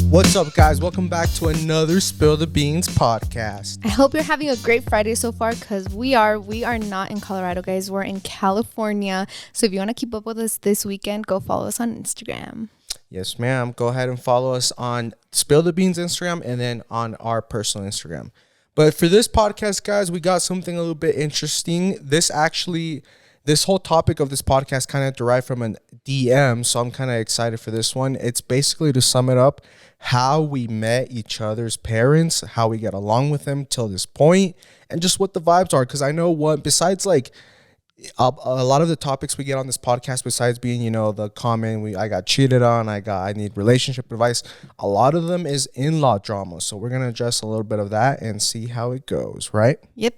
What's up, guys? Welcome back to another Spill the Beans podcast. I hope you're having a great Friday so far, because we are not in Colorado, guys. We're in California. So if you want to keep up with us this weekend, go follow us on Instagram. Yes, ma'am. Go ahead and follow us on Spill the Beans Instagram and then on our personal Instagram. But for this podcast, guys, we got something a little bit interesting. This whole topic of this podcast kind of derived from an DM, so I'm kind of excited for this one. It's basically, to sum it up, how we met each other's parents, how we get along with them till this point, and just what the vibes are. Because I know besides like a lot of the topics we get on this podcast, besides being, the common, I got cheated on, I need relationship advice, a lot of them is in-law drama. So we're going to address a little bit of that and see how it goes, right? Yep.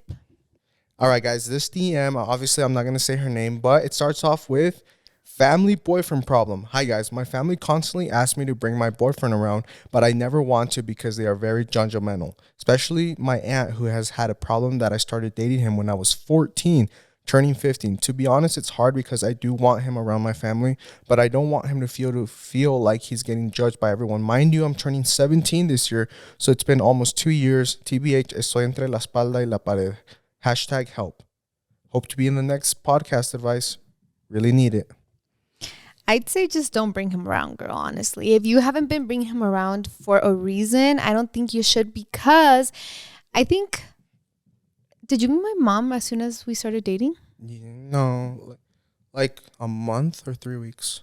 All right, guys, this DM, obviously I'm not going to say her name, but it starts off with family boyfriend problem. Hi, guys. My family constantly asks me to bring my boyfriend around, but I never want to because they are very judgmental, especially my aunt, who has had a problem that I started dating him when I was 14, turning 15. To be honest, it's hard because I do want him around my family, but I don't want him to feel like he's getting judged by everyone. Mind you, I'm turning 17 this year, so it's been almost 2 years. TBH, estoy entre la espalda y la pared. Hashtag help. Hope to be in the next podcast advice. Really need it. I'd say just don't bring him around, girl, honestly. If you haven't been bringing him around for a reason, I don't think you should, because I think... Did you meet my mom as soon as we started dating? No, like a month or 3 weeks.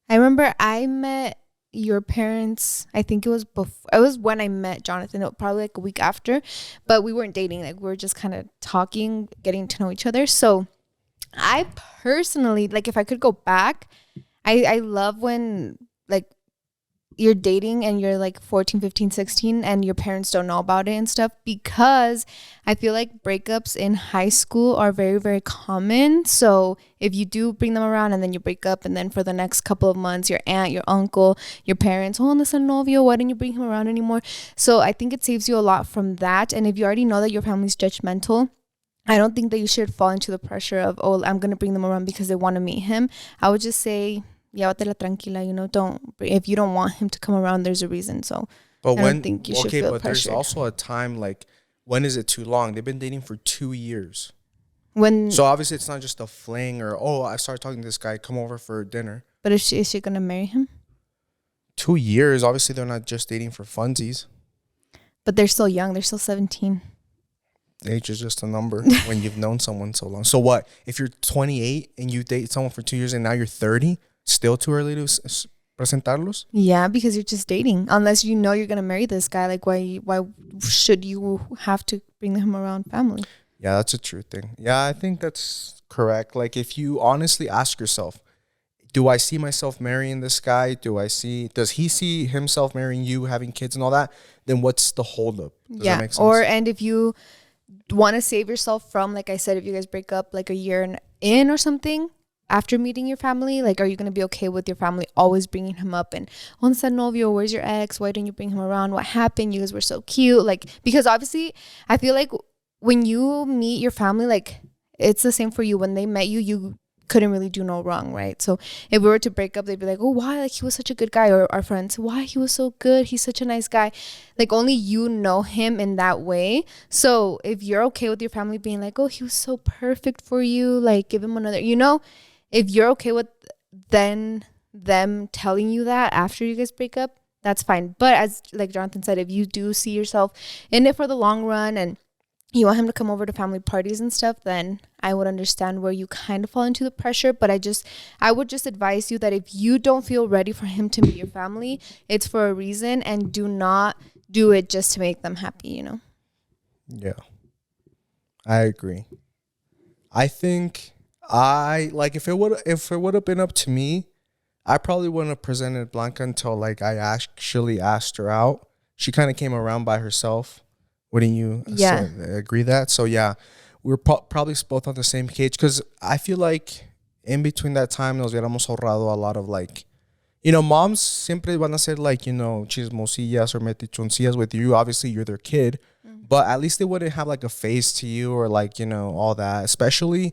I remember I met your parents, I think it was before. It was when I met Jonathan, probably like a week after, but we weren't dating. Like, we were just kind of talking, getting to know each other. So I personally, like, if I could go back, I love when, like, you're dating and you're like 14, 15, 16 and your parents don't know about it and stuff, because I feel like breakups in high school are very, very common. So if you do bring them around and then you break up, and then for the next couple of months, your aunt, your uncle, your parents, oh, no novio, why didn't you bring him around anymore? So I think it saves you a lot from that. And if you already know that your family's judgmental, I don't think that you should fall into the pressure of, oh, I'm going to bring them around because they want to meet him. I would just say, llévatela tranquila, don't, if you don't want him to come around, there's a reason. So but I don't think you should feel but pressured. There's also a time, like, when is it too long? They've been dating for 2 years. So obviously it's not just a fling or, oh, I started talking to this guy, come over for dinner. But is she going to marry him? 2 years. Obviously they're not just dating for funsies. But they're still young. They're still 17. Age is just a number when you've known someone so long. So what? If you're 28 and you date someone for 2 years and now you're 30, still too early to presentarlos? Yeah, because you're just dating. Unless you know you're going to marry this guy. Like, why should you have to bring him around family? Yeah, that's a true thing. Yeah, I think that's correct. Like, if you honestly ask yourself, do I see myself marrying this guy? Does he see himself marrying you, having kids and all that? Then what's the holdup? Does that make sense? And if you want to save yourself from, like I said, if you guys break up like a year in or something, after meeting your family, like, are you going to be okay with your family always bringing him up and, on sa novio, where's your ex? Why didn't you bring him around? What happened? You guys were so cute. Like, because obviously I feel like when you meet your family, like, it's the same for you. When they met you, you couldn't really do no wrong, right? So if we were to break up, they'd be like, oh, why? Like, he was such a good guy. Or our friends, why? He was so good. He's such a nice guy. Like, only you know him in that way. So if you're okay with your family being like, oh, he was so perfect for you, like, give him another, if you're okay with them telling you that after you guys break up, that's fine. But as like Jonathan said, if you do see yourself in it for the long run and you want him to come over to family parties and stuff, then I would understand where you kind of fall into the pressure. But I would just advise you that if you don't feel ready for him to meet your family, it's for a reason, and do not do it just to make them happy, Yeah, I agree. I think if it would have been up to me, I probably wouldn't have presented Blanca until, like, I actually asked her out. She kind of came around by herself. Wouldn't you agree that? So yeah, we're probably both on the same page, because I feel like in between that time nos hubiéramos ahorrado a lot of, like, moms siempre van a ser like, chismosillas or metichoncillas with you. Obviously you're their kid, but at least they wouldn't have like a face to you or like, all that. Especially,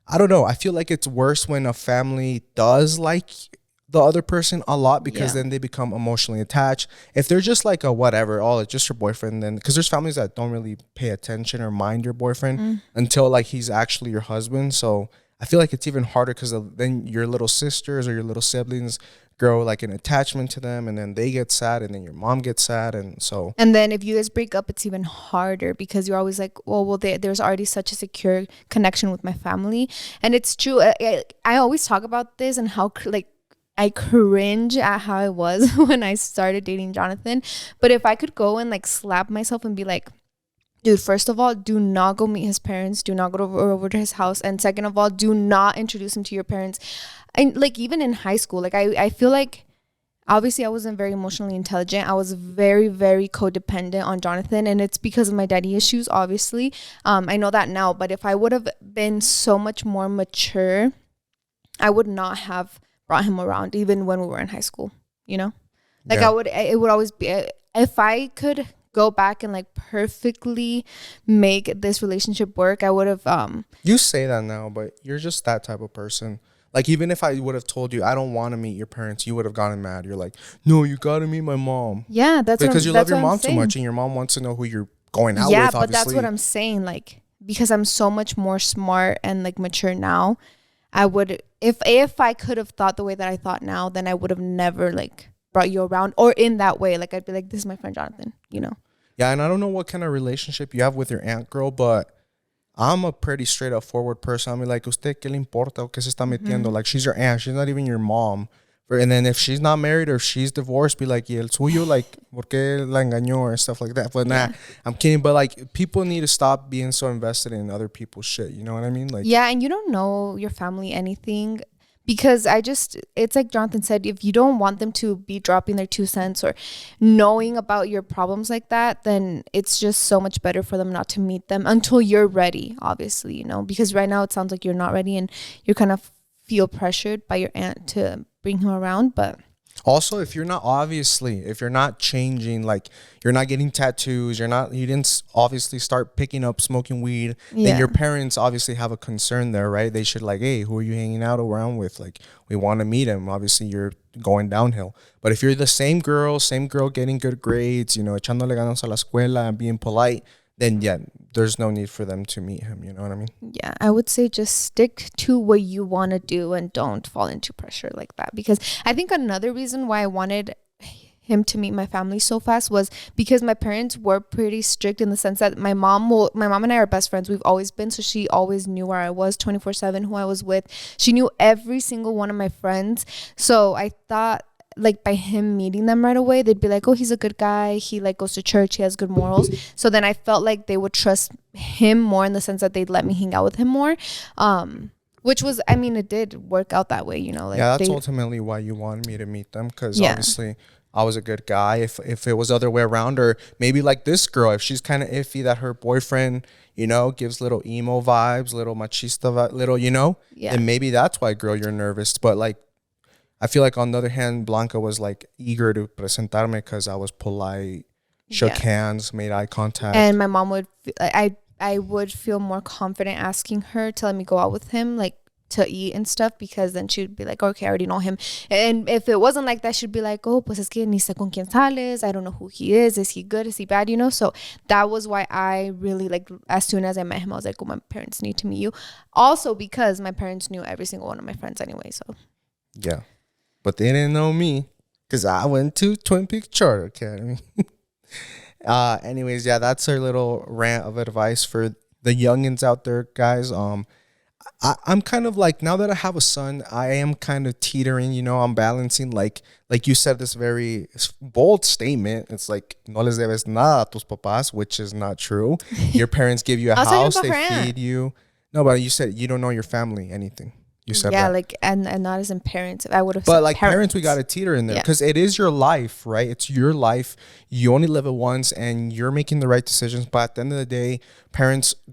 I don't know, I feel like it's worse when a family does like the other person a lot, because Yeah. then they become emotionally attached. If they're just like a whatever, oh, it's just your boyfriend, then because there's families that don't really pay attention or mind your boyfriend until like he's actually your husband. So I feel like it's even harder because then your little sisters or your little siblings grow like an attachment to them, and then they get sad, and then your mom gets sad, and so And then if you guys break up, it's even harder because you're always like, there's already such a secure connection with my family. And it's true. I always talk about this and how like I cringe at how I was when I started dating Jonathan. But if I could go and like slap myself and be like, dude, first of all, do not go meet his parents. Do not go over to his house. And second of all, do not introduce him to your parents. And like even in high school, like I feel like obviously I wasn't very emotionally intelligent. I was very, very codependent on Jonathan. And it's because of my daddy issues, obviously. I know that now. But if I would have been so much more mature, I would not have brought him around even when we were in high school, you know? Like yeah. it would always be, if I could go back and like perfectly make this relationship work, I would have You say that now, but you're just that type of person. Like, even if I would have told you I don't want to meet your parents, you would have gotten mad. You're like, no, you got to meet my mom. yeah, Because you love your mom too saying. much, and your mom wants to know who you're going out Yeah, with, but that's obviously. what I'm saying. Like, because I'm so much more smart and like mature now, I would, if I could have thought the way that I thought now, then I would have never like brought you around or in that way. Like, I'd be like, this is my friend Jonathan, you know? Yeah, and I don't know what kind of relationship you have with your aunt girl, but I'm a pretty straight up forward person. I'm like, ¿usted qué le importa? ¿O qué se está metiendo? Like, she's your aunt. She's not even your mom. And then if she's not married or if she's divorced, be like, y el suyo, like, ¿por qué la engañó? And stuff like that. But nah, I'm kidding. But like, people need to stop being so invested in other people's shit. You know what I mean? Like, Yeah, and you don't know your family anything because it's like Jonathan said, if you don't want them to be dropping their 2 cents or knowing about your problems like that, then it's just so much better for them not to meet them until you're ready, obviously, you know, because right now it sounds like you're not ready and you kind of feel pressured by your aunt to bring him around, but also, if you're not changing, like you're not getting tattoos, you didn't obviously start picking up smoking weed, then your parents obviously have a concern there, right? They should like, hey, who are you hanging out around with? Like, we want to meet him. Obviously, you're going downhill. But if you're the same girl getting good grades, echándole ganas a la escuela and being polite, then yeah, there's no need for them to meet him. You know what I mean? yeah, I would say just stick to what you want to do and don't fall into pressure like that. Because I think another reason why I wanted him to meet my family so fast was because my parents were pretty strict in the sense that my mom and I are best friends. We've always been, so she always knew where I was 24/7, who I was with. She knew every single one of my friends. So I thought like by him meeting them right away, they'd be like, oh, he's a good guy, he like goes to church, he has good morals. So then I felt like they would trust him more in the sense that they'd let me hang out with him more, which was, I mean, it did work out that way, you know, like yeah, that's ultimately why you wanted me to meet them, because Yeah. obviously I was a good guy. If it was the other way around, or maybe like this girl, if she's kind of iffy that her boyfriend, gives little emo vibes, little machista little, Yeah. then maybe that's why, girl, you're nervous. But like, I feel like on the other hand, Blanca was like eager to presentarme because I was polite, shook hands, made eye contact. And my mom would, I would feel more confident asking her to let me go out with him, like to eat and stuff, because then she'd be like, okay, I already know him. And if it wasn't like that, she'd be like, oh, pues es que ni sé con quién sales, I don't know who he is he good, is he bad, So that was why I really, like, as soon as I met him, I was like, oh, my parents need to meet you. Also because my parents knew every single one of my friends anyway, so yeah, but they didn't know me because I went to Twin Peaks Charter Academy. Anyways, yeah, that's our little rant of advice for the youngins out there, guys. I'm kind of like, now that I have a son, I am kind of teetering, I'm balancing, like you said, this very bold statement. It's like, no les debes nada a tus papás, which is not true. Your parents give you a house, they feed you. No, but you said you don't know your family, anything. You said that. like, and not as in parents. I would have But said like parents, we got to teeter in there because it is your life, right? It's your life. You only live it once and you're making the right decisions. But at the end of the day,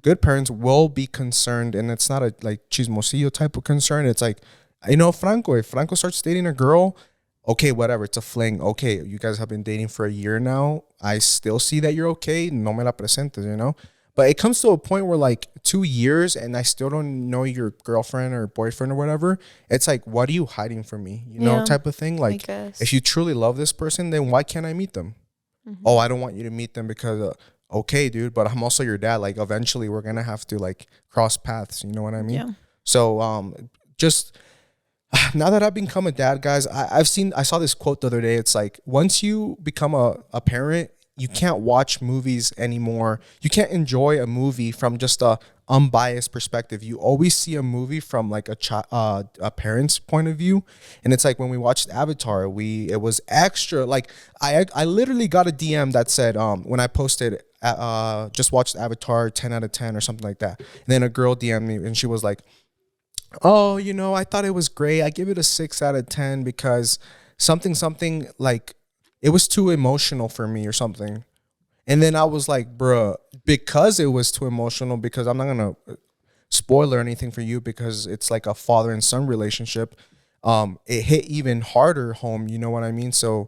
good parents will be concerned. And it's not a like chismosillo type of concern. It's like, Franco, if Franco starts dating a girl, okay, whatever, it's a fling. Okay, you guys have been dating for a year now. I still see that you're okay. No me la presentes, But it comes to a point where like 2 years and I still don't know your girlfriend or boyfriend or whatever. It's like, what are you hiding from me? You know, type of thing. Like, if you truly love this person, then why can't I meet them? Oh, I don't want you to meet them because, okay, dude, but I'm also your dad. Like, eventually we're going to have to like cross paths. You know what I mean? Yeah. So, just now that I've become a dad, guys, I saw this quote the other day. It's like, once you become a parent, you can't watch movies anymore. You can't enjoy a movie from just a unbiased perspective. You always see a movie from like a parent's point of view. And it's like when we watched Avatar, it was extra. Like I literally got a DM that said when I posted just watched Avatar 10 out of 10 or something like that. And then a girl DM'd me and she was like, oh, you know, I thought it was great. I give it a 6 out of 10 because something like it was too emotional for me or something. And then I was like, bruh, because it was too emotional, because I'm not going to spoil or anything for you because it's like a father and son relationship. It hit even harder home. You know what I mean? So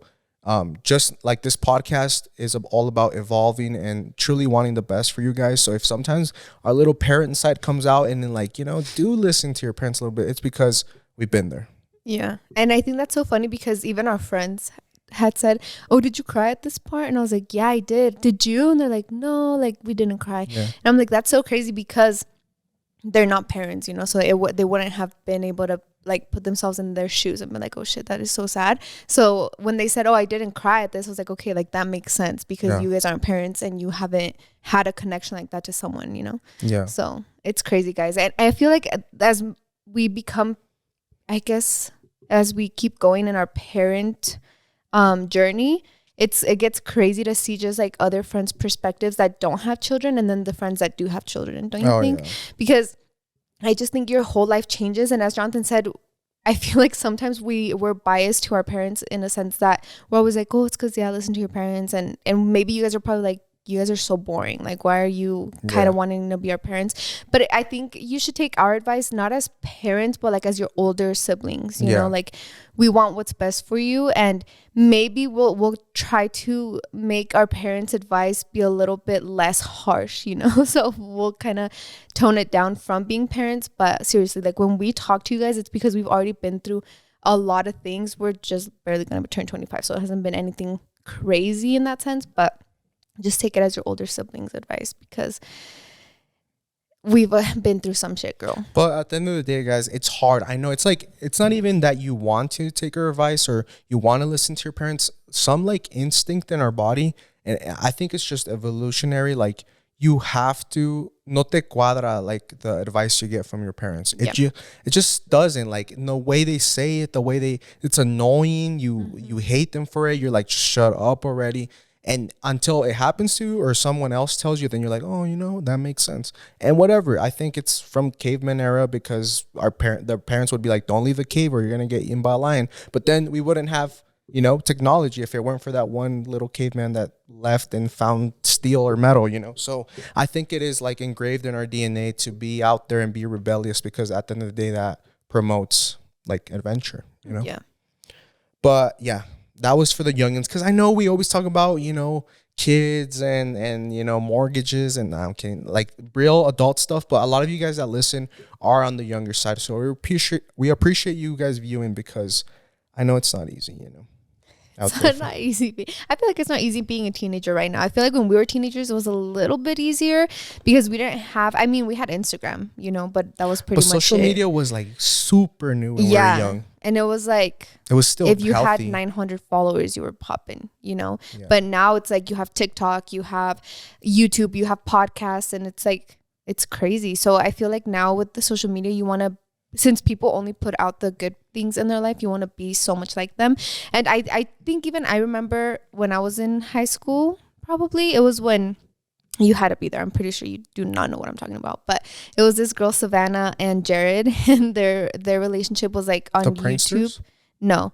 just like this podcast is all about evolving and truly wanting the best for you guys. So if sometimes our little parent side comes out and then like, you know, do listen to your parents a little bit, it's because we've been there. Yeah. And I think that's so funny because even our friends had said, oh, did you cry at this part? And I was like, yeah, I did. Did you? And they're like, no, like we didn't cry. Yeah. And I'm like, that's so crazy because they're not parents, you know, so they wouldn't have been able to like put themselves in their shoes and be like, oh shit, that is so sad. So when they said, oh, I didn't cry at this, I was like, okay, like that makes sense because you guys aren't parents and you haven't had a connection like that to someone, you know? Yeah. So it's crazy, guys. And I feel like as we become, I guess, as we keep going in our parent journey, it gets crazy to see just like other friends' perspectives that don't have children and then the friends that do have children, don't you think? Yeah. Because I just think your whole life changes. And as Jonathan said, I feel like sometimes we're biased to our parents in a sense that we're always like, oh, it's because, yeah, listen to your parents. And maybe you guys are probably like, you guys are so boring. Like, why are you kind of wanting to be our parents? But I think you should take our advice, not as parents, but like as your older siblings, you know, like we want what's best for you. And maybe we'll try to make our parents' advice be a little bit less harsh, you know? So we'll kind of tone it down from being parents. But seriously, like when we talk to you guys, it's because we've already been through a lot of things. We're just barely going to turn 25. So it hasn't been anything crazy in that sense, but just take it as your older siblings' advice because we've been through some shit, girl. But at the end of the day, guys, it's hard. I know it's like, it's not even that you want to take our advice or you want to listen to your parents. Some like instinct in our body, and I think it's just evolutionary. Like you have to, no te cuadra, like the advice you get from your parents. It just doesn't, like the way they say it, it's annoying. You hate them for it. You're like, shut up already. And until it happens to you or someone else tells you, then you're like, oh, you know, that makes sense. And whatever. I think it's from caveman era because their parents would be like, don't leave a cave or you're going to get eaten by a lion. But then we wouldn't have, you know, technology if it weren't for that one little caveman that left and found steel or metal, you know. So I think it is like engraved in our DNA to be out there and be rebellious because at the end of the day, that promotes like adventure, you know. Yeah. But yeah. That was for the youngins because I know we always talk about, you know, kids and you know, mortgages and I'm kidding, like real adult stuff. But a lot of you guys that listen are on the younger side. So we appreciate you guys viewing because I know it's not easy, you know. It's not easy. I feel like it's not easy being a teenager right now. I feel like when we were teenagers, it was a little bit easier because we didn't have, I mean, we had Instagram, you know, but that was pretty much social media was like super new when we were young. And it was like, it was still if you healthy. had 900 followers, you were popping, you know. Yeah. But now it's like you have TikTok, you have YouTube, you have podcasts, and it's like, it's crazy. So I feel like now with the social media, you want to, since people only put out the good things in their life, you want to be so much like them. And I think even I remember when I was in high school, probably it was when you had to be there. I'm pretty sure you do not know what I'm talking about, but it was this girl, Savannah and Jared, and their relationship was like on YouTube. No,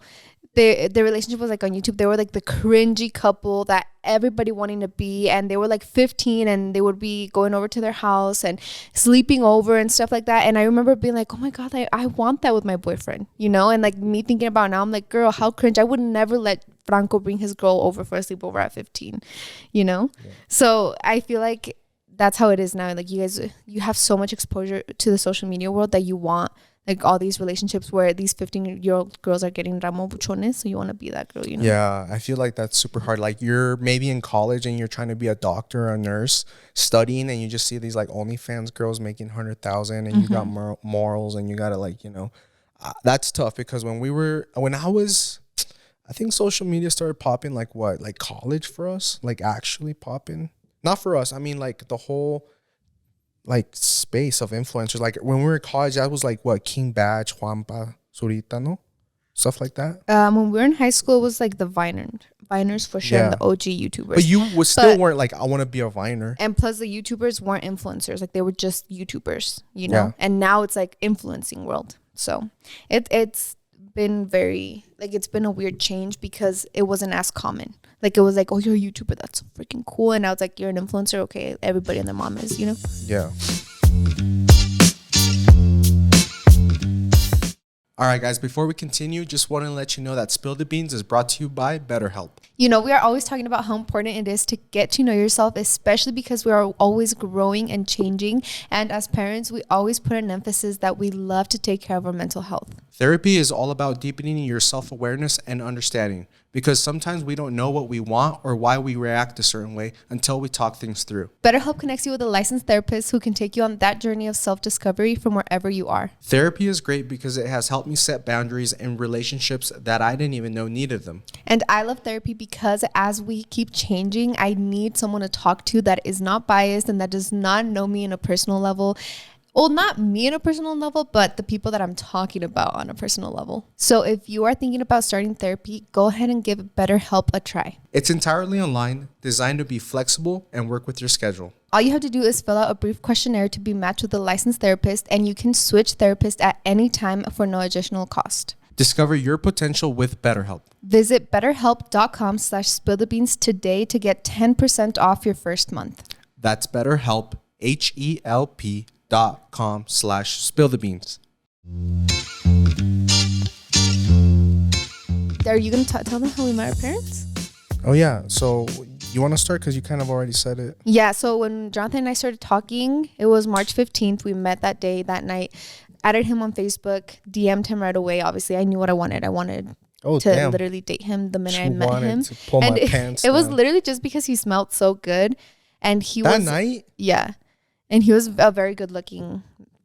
their relationship was like on YouTube. They were like the cringy couple that everybody wanting to be, and they were like 15 and they would be going over to their house and sleeping over and stuff like that. And I remember being like, oh my God, I want that with my boyfriend, you know. And like me thinking about now, I'm like, girl, how cringe. I would never let Franco bring his girl over for a sleepover at 15, you know. Yeah. So I feel like that's how it is now. Like you have so much exposure to the social media world that you want like all these relationships where these 15-year-old girls are getting ramo buchones, so you want to be that girl, you know? Yeah, I feel like that's super hard. Like you're maybe in college and you're trying to be a doctor or a nurse studying, and you just see these like OnlyFans girls making 100,000, and you got morals, and you gotta like, you know, that's tough because I think social media started popping like college for us, like actually popping. Not for us. I mean like the whole like space of influencers. Like when we were in college, that was like what, King Badge, Juanpa, Zurita, no? Stuff like that. When we were in high school, it was like the Viners for sure, and the OG YouTubers. But you weren't like, I want to be a Viner. And plus the YouTubers weren't influencers. Like they were just YouTubers, you know? Yeah. And now it's like influencing world. So it's been very, like, it's been a weird change because it wasn't as common. Like it was like, oh, you're a YouTuber, that's so freaking cool. And now it's like, you're an influencer. Okay, everybody and their mom is, you know? Yeah. All right, guys, before we continue, just want to let you know that Spill the Beans is brought to you by BetterHelp. You know, we are always talking about how important it is to get to know yourself, especially because we are always growing and changing. And as parents, we always put an emphasis that we love to take care of our mental health. Therapy is all about deepening your self-awareness and understanding, because sometimes we don't know what we want or why we react a certain way until we talk things through. BetterHelp connects you with a licensed therapist who can take you on that journey of self-discovery from wherever you are. Therapy is great because it has helped me set boundaries in relationships that I didn't even know needed them. And I love therapy because as we keep changing, I need someone to talk to that is not biased and that does not know me on a personal level. Well, not me on a personal level, but the people that I'm talking about on a personal level. So if you are thinking about starting therapy, go ahead and give BetterHelp a try. It's entirely online, designed to be flexible and work with your schedule. All you have to do is fill out a brief questionnaire to be matched with a licensed therapist, and you can switch therapists at any time for no additional cost. Discover your potential with BetterHelp. Visit betterhelp.com/spillthebeans today to get 10% off your first month. That's BetterHelp, HELP.com/spillthebeans. Are you going to tell them how we met our parents? Oh, yeah. So you want to start because you kind of already said it. Yeah. So when Jonathan and I started talking, it was March 15th. We met that night. Added him on Facebook, DM'd him right away. Obviously, I knew what I wanted. I wanted to literally date him the minute I met him. To pull my pants down. It was literally just because he smelled so good. And that night? Yeah. And he was a very good looking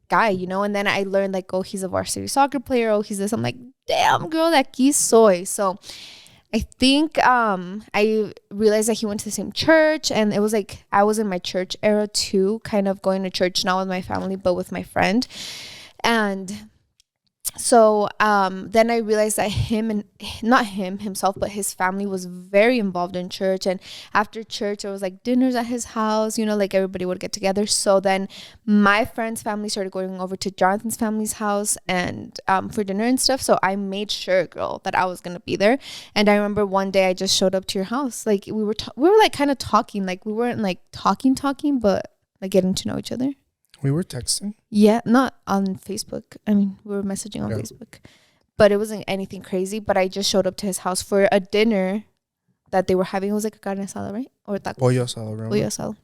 guy, you know. And then I learned like, oh, he's a varsity soccer player. Oh, he's this. I'm like, damn, girl, aquí soy. So I think I realized that he went to the same church, and it was like I was in my church era too, kind of going to church not with my family but with my friend. And so then I realized that not himself, but his family was very involved in church. And after church, there was like dinners at his house, you know, like everybody would get together. So then my friend's family started going over to Jonathan's family's house and for dinner and stuff. So I made sure, girl, that I was going to be there. And I remember one day I just showed up to your house. Like we were like kind of talking, like we weren't like talking, but like getting to know each other. We were texting? Yeah, not on Facebook. I mean, we were messaging on Facebook. But it wasn't anything crazy. But I just showed up to his house for a dinner that they were having. It was like a carne asada, right? Or taco. Pollo asado, right? Pollo asado.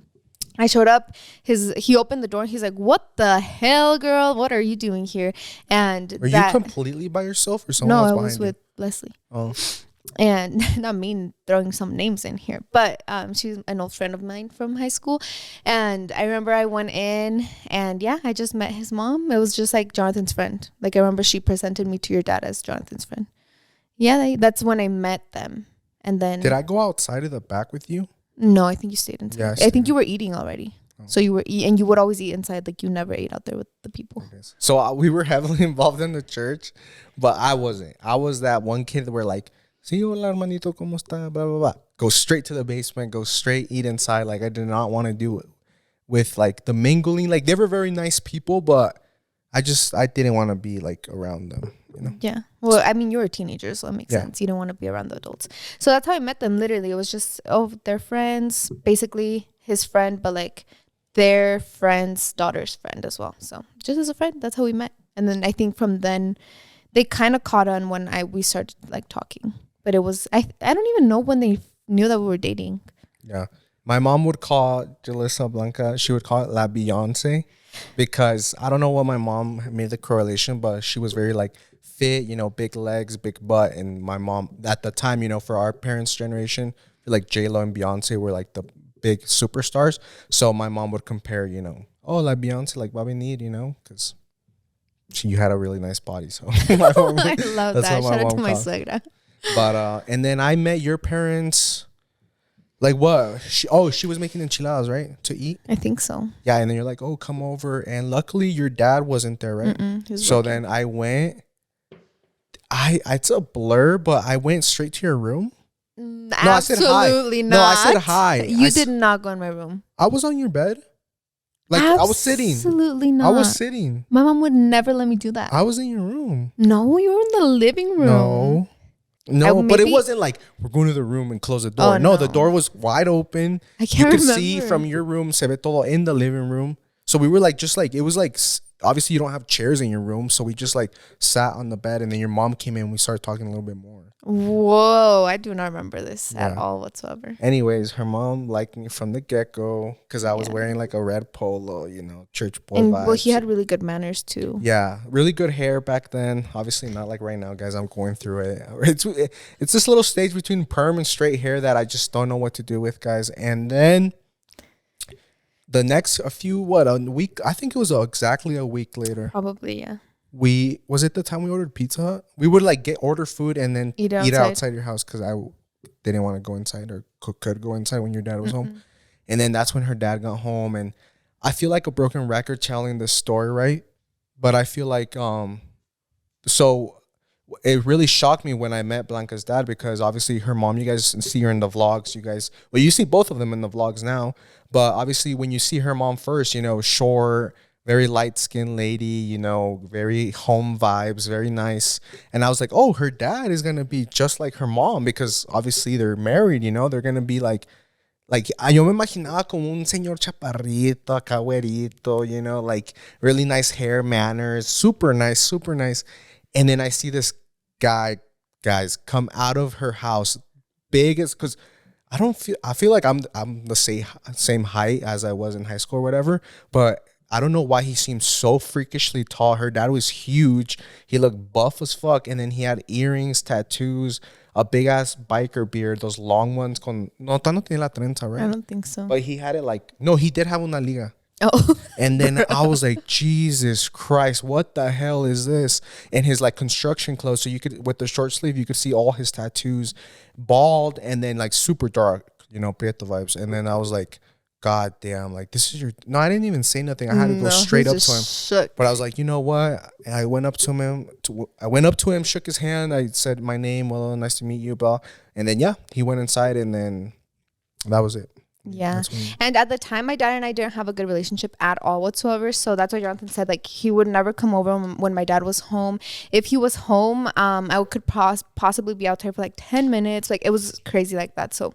I showed up. He opened the door. And he's like, what the hell, girl? What are you doing here? And Were you completely by yourself or someone else behind you? No, I was with Leslie. Oh. And not me throwing some names in here, but she's an old friend of mine from high school. And I remember I went in and I just met his mom. It was just like Jonathan's friend. Like I remember she presented me to your dad as Jonathan's friend. Yeah, that's when I met them. And then did I go outside of the back with you? No, I think you stayed inside. Yeah, I think you were eating already. Oh. So you were and you would always eat inside. Like you never ate out there with the people. So we were heavily involved in the church, but I wasn't. I was that one kid that were like, sí, hola, hermanito, ¿cómo está? Blah, blah, blah. Go straight to the basement, go straight, eat inside. Like, I did not want to do it with, like, the mingling. Like, they were very nice people, but I didn't want to be, like, around them, you know? Yeah. Well, I mean, you were a teenager, so that makes sense. You don't want to be around the adults. So that's how I met them, literally. It was just, they're friends, basically his friend, but, like, their friend's daughter's friend as well. So just as a friend, that's how we met. And then I think from then, they kind of caught on when we started, like, talking. But it was, I don't even know when they knew that we were dating. Yeah. My mom would call Jalissa Blanca, she would call it La Beyonce, because I don't know what my mom made the correlation, but she was very like fit, big legs, big butt. And my mom at the time, for our parents' generation, like J-Lo and Beyonce were like the big superstars. So my mom would compare, oh, like Beyonce, like Bobby Need, because you had a really nice body. So I love that. Shout out to my suegra. But and then I met your parents. Like what? She was making enchiladas, right? To eat? I think so. Yeah, and then you're like, oh, come over. And luckily your dad wasn't there, right? So working. Then I went. It's a blur, but I went straight to your room. No, absolutely not. No, I said hi. You did not go in my room. I was on your bed. Like I was sitting. Absolutely not. I was sitting. My mom would never let me do that. I was in your room. No, you were in the living room. No, but it wasn't like we're going to the room and close the door. No, the door was wide open. I can't remember. You could see from your room, se ve todo in the living room. So we were like, it was like, obviously you don't have chairs in your room. So we just like sat on the bed, and then your mom came in and we started talking a little bit more. Whoa, I do not remember this at all whatsoever. Anyways, her mom liked me from the get-go because I was wearing like a red polo, church boy vibes. Well, he had really good manners too. Yeah, really good hair back then. Obviously not like right now, guys. I'm going through it. It's this little stage between perm and straight hair that I just don't know what to do with, guys. And then the next a week, I think it was exactly a week later. Probably, yeah. Was it the time we ordered Pizza Hut? We would like order food and then eat outside your house because I didn't want to go inside or could go inside when your dad was home. And then that's when her dad got home, and I feel like a broken record telling this story, right? But I feel like so it really shocked me when I met Blanca's dad, because obviously her mom, you guys see her in the vlogs. You see both of them in the vlogs now, but obviously when you see her mom first, short, very light-skinned lady, very home vibes, very nice. And I was like, oh, her dad is going to be just like her mom, because obviously they're married, they're going to be like yo me imaginaba como un señor chaparrito, acá güerito, like really nice hair, manners, super nice, super nice. And then I see this guys, come out of her house, big as, because I feel like I'm the same height as I was in high school or whatever, but I don't know why he seemed so freakishly tall. Her dad was huge. He looked buff as fuck. And then he had earrings, tattoos, a big ass biker beard, those long ones. No tiene la trenza, right? I don't think so. But he had it like, no, he did have una liga. Oh. And then I was like, Jesus Christ, what the hell is this? And his like construction clothes. So you could, with the short sleeve, you could see all his tattoos, bald, and then like super dark, Prieto vibes. And then I was like, God damn, like this is your. No, I didn't even say nothing. I had to go straight up to him. Shook. But I was like, you know what? And I went up to him, shook his hand. I said my name. Well, nice to meet you, blah. And then he went inside, and then that was it. Yeah. And at the time, my dad and I didn't have a good relationship at all whatsoever. So that's why Jonathan said like he would never come over when my dad was home. If he was home, I could possibly be out there for like 10 minutes. Like it was crazy like that. So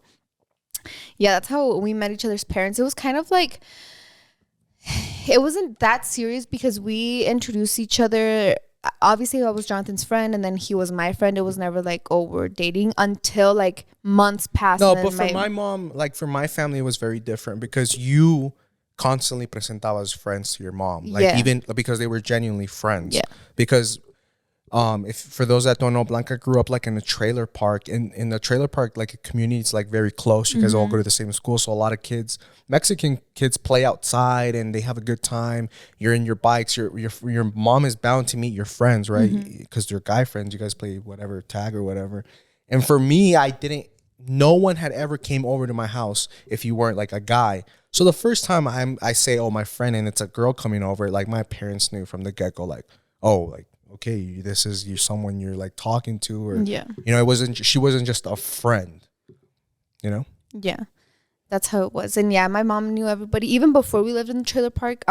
yeah, that's how we met each other's parents. It was kind of like, it wasn't that serious because we introduced each other. Obviously, I was Jonathan's friend, and then he was my friend. It was never like, oh, we're dating, until like months passed. No, but for my mom, like for my family, it was very different because you constantly presentabas friends to your mom, like even because they were genuinely friends. Yeah. Because if for those that don't know, Blanca grew up like in a trailer park. In the trailer park, like a community, it's like very close. You guys all go to the same school, so a lot of kids, Mexican kids, play outside and they have a good time. You're in your bikes. Your mom is bound to meet your friends, right? Because they're guy friends. You guys play whatever, tag or whatever. And for me, no one had ever came over to my house if you weren't like a guy. So the first time I say, oh, my friend, and it's a girl coming over, like my parents knew from the get-go, like, oh, like, okay, this is someone you're like talking to, or she wasn't just a friend, Yeah, that's how it was. And yeah, my mom knew everybody even before we lived in the trailer park.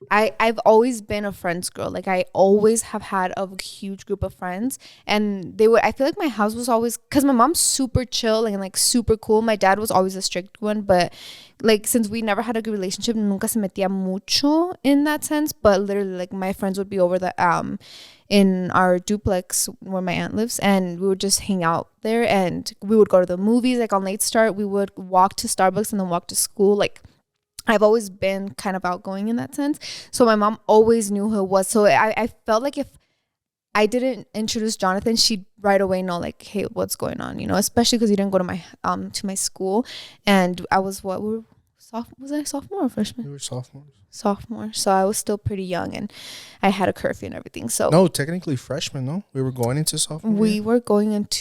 I've always been a friends girl. Like I always have had a huge group of friends, and I feel like my house was always, because my mom's super chill and like super cool. My dad was always a strict one, but like since we never had a good relationship, nunca se metía mucho in that sense. But literally, like my friends would be over the in our duplex where my aunt lives, and we would just hang out there, and we would go to the movies. Like on late start, we would walk to Starbucks and then walk to school. Like I've always been kind of outgoing in that sense. So my mom always knew who it was. So I felt like if I didn't introduce Jonathan, she'd right away know like, hey, what's going on, you know, especially because he didn't go to my school. And I was was I sophomore or freshman? We were sophomores. Sophomore. So I was still pretty young, and I had a curfew and everything. So no, technically freshman, no? We were going into sophomore we year? we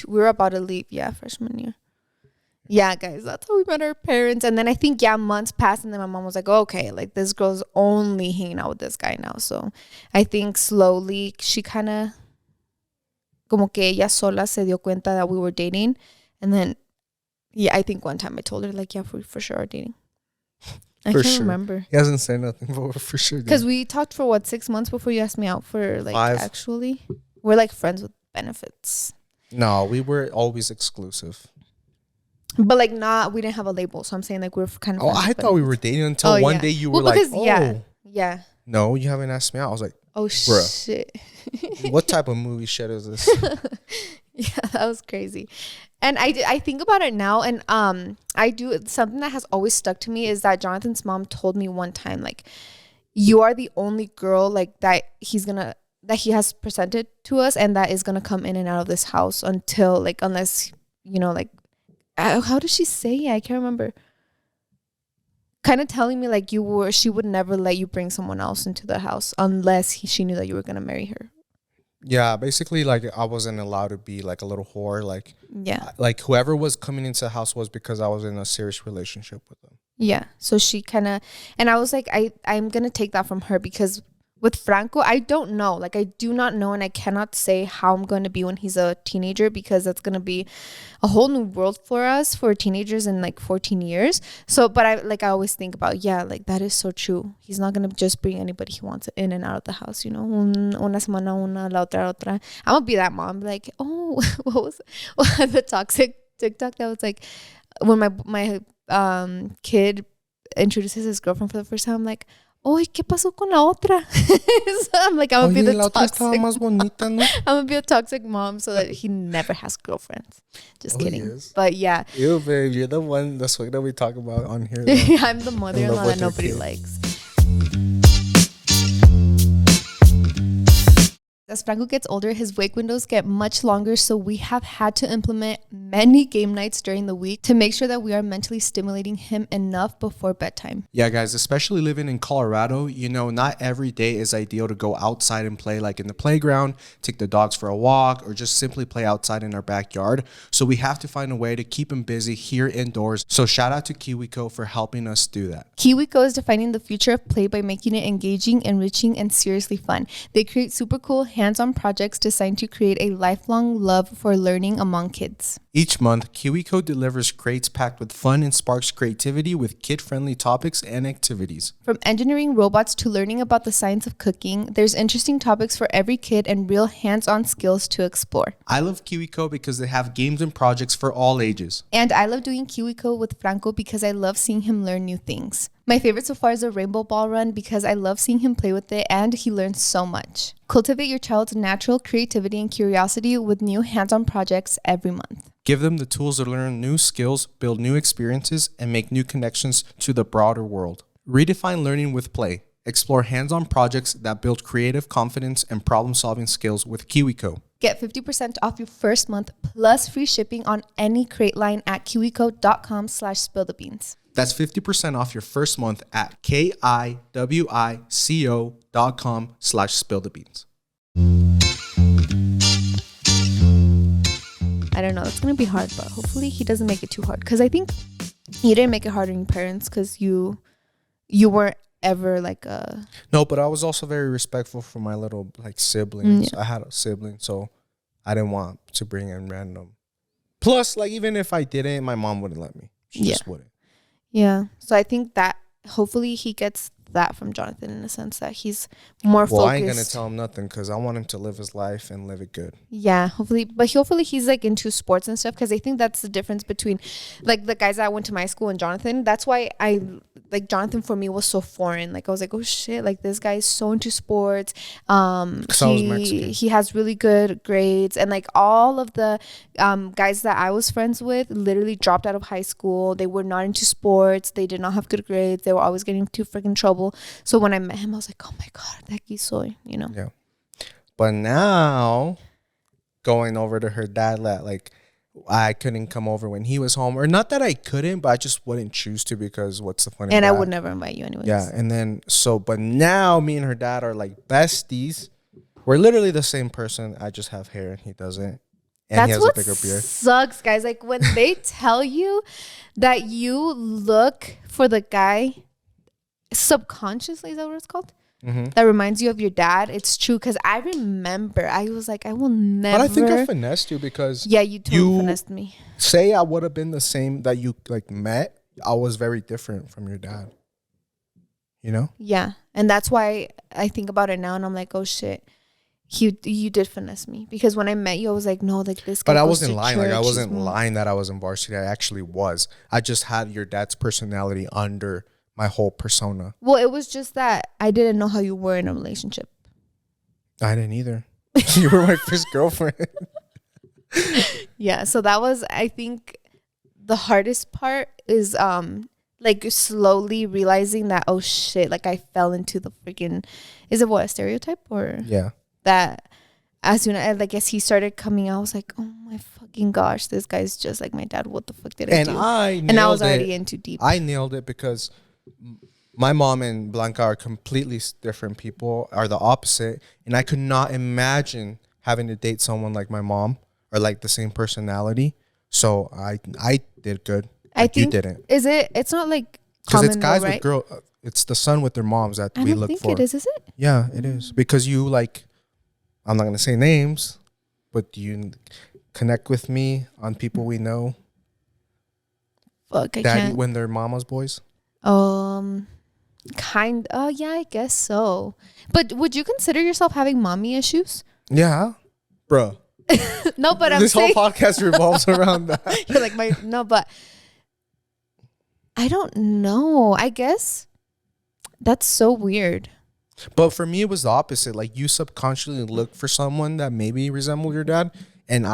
were about to leave, freshman year. Yeah, guys, that's how we met our parents. And then I think, months passed, and then my mom was like, oh, okay, like this girl's only hanging out with this guy now. So I think slowly she kind of, como que ella sola se dio cuenta that we were dating. And then, I think one time I told her, like, we for sure are dating. I can't remember. He hasn't said nothing, but we're for sure. Because we talked for 6 months before you asked me out for, like, 5. Actually. We're, like, friends with benefits. No, we were always exclusive. But like we didn't have a label, so I'm saying like we're kind of. Oh, I thought we were dating until one day you were like, oh, yeah. No, you haven't asked me out. I was like, oh shit. What type of movie shit is this? Yeah, that was crazy. And I think about it now, and I do something that has always stuck to me is that Jonathan's mom told me one time, like, you are the only girl like that he has presented to us, and that is gonna come in and out of this house unless like. How did she say it? I can't remember. Kind of telling me like she would never let you bring someone else into the house unless she knew that you were going to marry her. Yeah, basically like I wasn't allowed to be like a little whore. Like, like whoever was coming into the house was because I was in a serious relationship with them. Yeah. So she kind of, and I was like, I'm going to take that from her because with Franco, I don't know. Like, I do not know, and I cannot say how I'm going to be when he's a teenager because that's going to be a whole new world for us, for teenagers in, like, 14 years. So, but I always think about, like, that is so true. He's not going to just bring anybody he wants in and out of the house, you know? Una semana una, la otra. I'm going to be that mom. Like, oh, what was the toxic TikTok that was, like, when my kid introduces his girlfriend for the first time, I'm like, oy, ¿qué pasó con la otra? So I'm like, I'm gonna be the toxic. Más bonita, ¿no? I'm gonna be a toxic mom so that he never has girlfriends. Just kidding. But yeah. Ew, babe, you're the one, the swag that we talk about on here. I'm the mother-in-law that nobody likes. As Franco gets older, his wake windows get much longer, so we have had to implement many game nights during the week to make sure that we are mentally stimulating him enough before bedtime. Yeah, guys, especially living in Colorado, not every day is ideal to go outside and play, like in the playground, take the dogs for a walk, or just simply play outside in our backyard. So we have to find a way to keep him busy here indoors. So shout out to KiwiCo for helping us do that. KiwiCo is defining the future of play by making it engaging, enriching, and seriously fun. They create super cool hands-on projects designed to create a lifelong love for learning among kids. Each month, KiwiCo delivers crates packed with fun and sparks creativity with kid-friendly topics and activities. From engineering robots to learning about the science of cooking, there's interesting topics for every kid and real hands-on skills to explore. I love KiwiCo because they have games and projects for all ages. And I love doing KiwiCo with Franco because I love seeing him learn new things. My favorite so far is the rainbow ball run because I love seeing him play with it and he learns so much. Cultivate your child's natural creativity and curiosity with new hands-on projects every month. Give them the tools to learn new skills, build new experiences, and make new connections to the broader world. Redefine learning with play. Explore hands-on projects that build creative confidence and problem-solving skills with KiwiCo. Get 50% off your first month plus free shipping on any crate line at kiwico.com/spillthebeans. That's 50% off your first month at kiwico.com/spillthebeans. I don't know. It's going to be hard, but hopefully he doesn't make it too hard. Because I think you didn't make it hard on your parents because you weren't ever like a... No, but I was also very respectful for my little siblings. Yeah. I had a sibling, so I didn't want to bring in random. Plus, even if I didn't, my mom wouldn't let me. She just wouldn't. Yeah. So I think that hopefully he gets that from Jonathan in a sense that he's more focused. Well, I ain't gonna tell him nothing because I want him to live his life and live it good. Yeah, hopefully, but hopefully he's like into sports and stuff, because I think that's the difference between like the guys that went to my school and Jonathan. That's why I like Jonathan for me was so foreign. Like I was like, oh shit, like this guy is so into sports. He has really good grades, and like all of the guys that I was friends with literally dropped out of high school. They were not into sports. They did not have good grades. They were always getting into freaking trouble. So when I met him, I was like, oh my god, that guy soy, you know. Yeah. But now, going over to her dad, like I couldn't come over when he was home, or not that I couldn't, but I just wouldn't choose to, because what's the point? And I would never invite you anyways. Yeah, and then but now me and her dad are like besties. We're literally the same person. I just have hair and he doesn't. And he has a bigger beard. Sucks, guys. Like when they tell you that you look for the guy subconsciously, is that what it's called? Mm-hmm. That reminds you of your dad. It's true, because I remember I was like, I will never. But I think I finessed you, because you totally finessed me. Say I would have been the same that you like met. I was very different from your dad. You know? Yeah, and that's why I think about it now, and I'm like, oh shit. You did finesse me, because when I met you, I was like, no, like this guy. But I wasn't lying. Like I wasn't lying that I was in varsity. I actually was. I just had your dad's personality under my whole persona. Well, it was just that I didn't know how you were in a relationship. I didn't either. You were my first girlfriend. Yeah, so that was, I think, the hardest part is like slowly realizing that, oh shit, like I fell into the freaking, is it what, a stereotype? Or yeah. That as soon as, like, as he started coming out, I was like, oh my fucking gosh, this guy's just like my dad. What the fuck did I do? And I was already in too deep. I nailed it, because my mom and Blanca are completely different people, are the opposite. And I could not imagine having to date someone like my mom, or like the same personality. So I did good. I think you didn't. Is it? It's not like because it's guys right? with girl. It's the son with their moms that we look for. I don't think it is it? Yeah, it is, because you like. I'm not gonna say names, but do you connect with me on people we know? Fuck, I Daddy can't. When they're mama's boys. Yeah, I guess so. But would you consider yourself having mommy issues? Yeah, bro. No, but I'm this whole podcast revolves around that. You're like but I don't know. I guess that's so weird. But for me, it was the opposite. Like, you subconsciously look for someone that maybe resembled your dad, and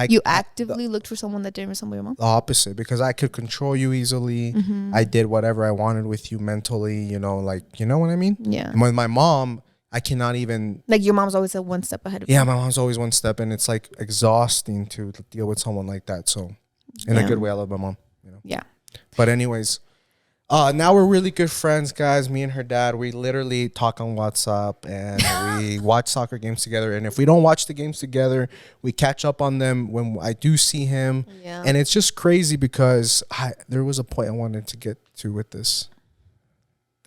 you actively looked for someone that didn't resemble your mom? The opposite, because I could control you easily. Mm-hmm. I did whatever I wanted with you mentally, you know, like, you know what I mean? Yeah. And with my mom, I cannot even... Like, your mom's always one step ahead of you. Yeah, my mom's always one step, and it's, like, exhausting to deal with someone like that. So, in a good way, I love my mom, you know? Yeah. But anyways... now we're really good friends, guys. Me and her dad, we literally talk on WhatsApp, and we watch soccer games together. And if we don't watch the games together, we catch up on them when I do see him. Yeah. And it's just crazy, because there was a point I wanted to get to with this.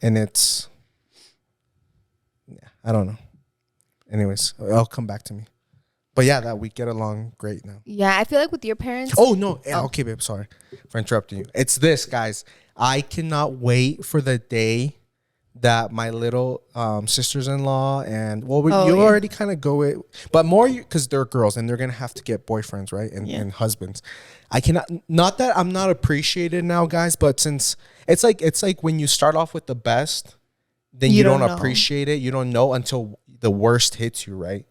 And it's, I don't know. Anyways, it'll come back to me. But yeah, that we get along great now. Yeah, I feel like with your parents. Oh, no. Oh. Okay, babe. Sorry for interrupting you. It's this, guys. I cannot wait for the day that my little sisters-in-law and you already kind of go it, but more because they're girls and they're gonna have to get boyfriends, right? And husbands. I cannot. Not that I'm not appreciated now, guys, but since it's like when you start off with the best, then you don't appreciate it. You don't know until the worst hits you, right?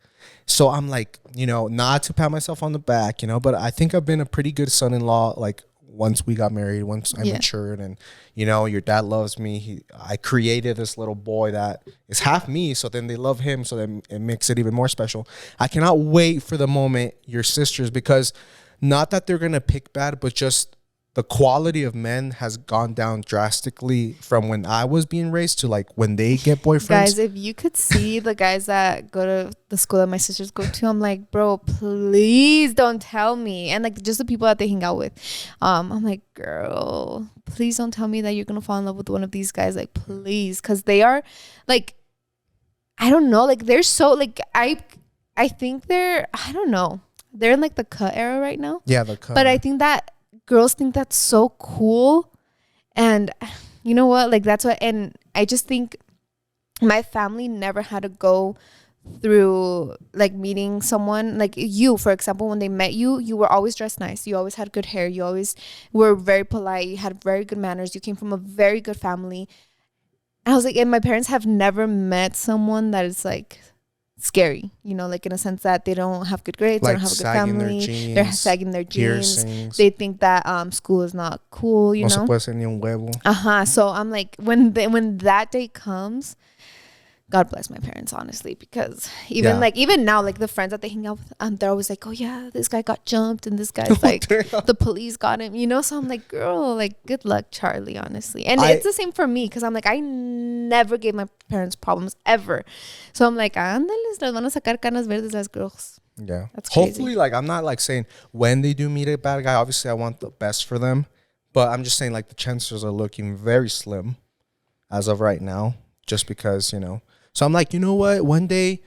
So I'm like, you know, not to pat myself on the back, you know, but I think I've been a pretty good son-in-law, like, once we got married, once I matured, and, you know, your dad loves me. I created this little boy that is half me, so then they love him, so then it makes it even more special. I cannot wait for the moment your sisters, because not that they're going to pick bad, but just the quality of men has gone down drastically from when I was being raised to like when they get boyfriends. Guys, if you could see the guys that go to the school that my sisters go to, I'm like, bro, please don't tell me. And like just the people that they hang out with, I'm like, girl, please don't tell me that you're gonna fall in love with one of these guys. Like, please, because they are like, I don't know, like they're so like I think they're, I don't know, they're in like the cut era right now. Yeah, the cut. But I think that girls think that's so cool, and You know what? Like, that's what, and I just think my family never had to go through like meeting someone like you, for example. When they met you, you were always dressed nice, you always had good hair, you always were very polite, you had very good manners, you came from a very good family. I was like, and my parents have never met someone that is like scary, you know, like in a sense that they don't have good grades, Like they don't have a good family, they're sagging their jeans, piercings. they think that school is not cool, you No know. se puede hacer ni un huevo. So I'm like, when that day comes, God bless my parents, honestly, because even now, like the friends that they hang out with, they're always like, oh yeah, this guy got jumped and this guy's like the police got him, you know. So I'm like, girl, like good luck, Charlie, honestly. And it's the same for me, because I'm like, I never gave my parents problems ever. So I'm like, ándales, las van a sacar canas verdes las girls. Yeah, that's crazy. Hopefully, like I'm not like saying when they do meet a bad guy, obviously I want the best for them, but I'm just saying like the chances are looking very slim as of right now, just because, you know. So I'm like, you know what? One day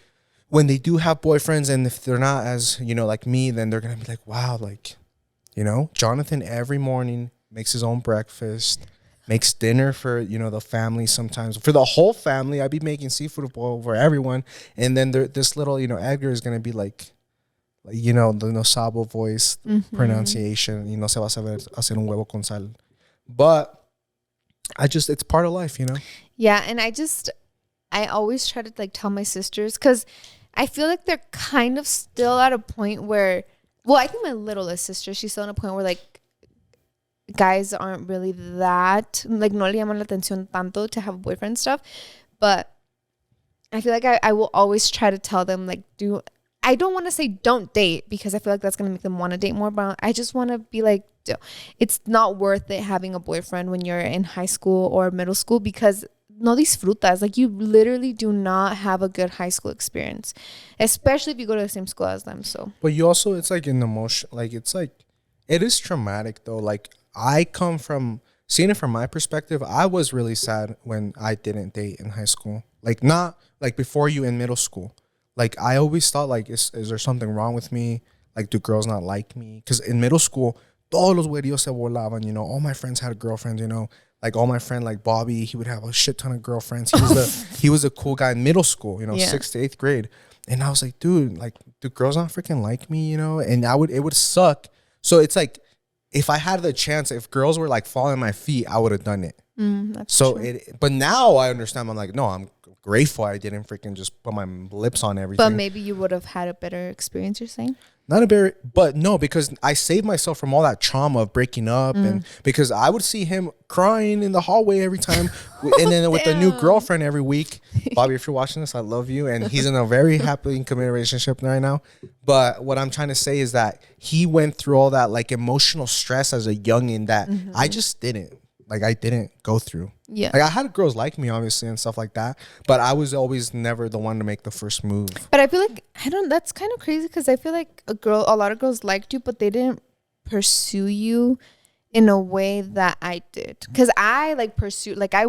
when they do have boyfriends, and if they're not as, you know, like me, then they're going to be like, wow, like, you know, Jonathan every morning makes his own breakfast, makes dinner for, you know, the family sometimes. For the whole family, I'd be making seafood boil for everyone. And then this little, you know, Edgar is going to be like, you know, the no sabo voice pronunciation. Y no se va a saber hacer un huevo con sal. But it's part of life, you know? Yeah, and I always try to like tell my sisters, because I feel like they're kind of still at a point where, well, I think my littlest sister, she's still at a point where like guys aren't really that, like no le llaman la atención tanto to have a boyfriend stuff. But I feel like I will always try to tell them like, I don't want to say don't date, because I feel like that's going to make them want to date more, but I just want to be like, it's not worth it having a boyfriend when you're in high school or middle school, because no disfrutas. Like, you literally do not have a good high school experience, especially if you go to the same school as them. So, but you also, it's like an emotion, like it's like, it is traumatic though. Like, I come from seeing it from my perspective. I was really sad when I didn't date in high school. Like, not like before you in middle school. Like, I always thought like, is there something wrong with me? Like, do girls not like me? Because in middle school, todos los güerillos se volaban, you know. All my friends had girlfriends, you know. Like, all my friend, like Bobby, he would have a shit ton of girlfriends. He was a cool guy in middle school, you know, 6th to 8th grade. And I was like, dude, like, do girls not freaking like me, you know? And it would suck. So it's like, if I had the chance, if girls were like falling at my feet, I would have done it. That's true. But now I understand. I'm like, no, I'm grateful I didn't freaking just put my lips on everything. But maybe you would have had a better experience, you're saying? Not a very, but no, because I saved myself from all that trauma of breaking up, and because I would see him crying in the hallway every time, and then with a new girlfriend every week. Bobby, if you're watching this, I love you, and he's in a very happily and committed relationship right now. But what I'm trying to say is that he went through all that like emotional stress as a youngin' that I just didn't. Like, I didn't go through. Yeah. Like, I had girls like me, obviously, and stuff like that. But I was always never the one to make the first move. But I feel like, that's kind of crazy, because I feel like a lot of girls liked you, but they didn't pursue you in a way that I did. Because I like pursued, like I